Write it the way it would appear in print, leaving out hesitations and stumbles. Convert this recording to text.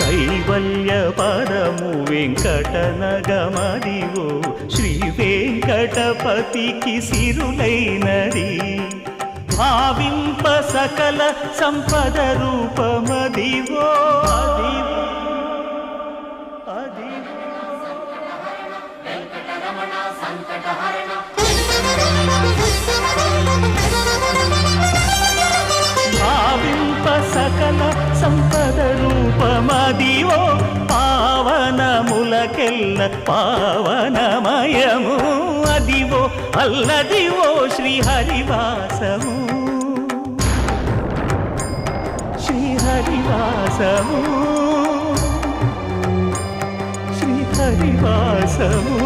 కైవల్య పదము వెంకటనగమదివో శ్రీ వెంకటపతికి సిరులైనది భావింప సకల సంపద రూపమదివో భావింప సకల సంపద రూపమదివో పావనములకెల్ల పావనమయము అదివో అల్లదివో శ్రీహరివాసము శ్రీహరివాసము శ్రీహరివాసము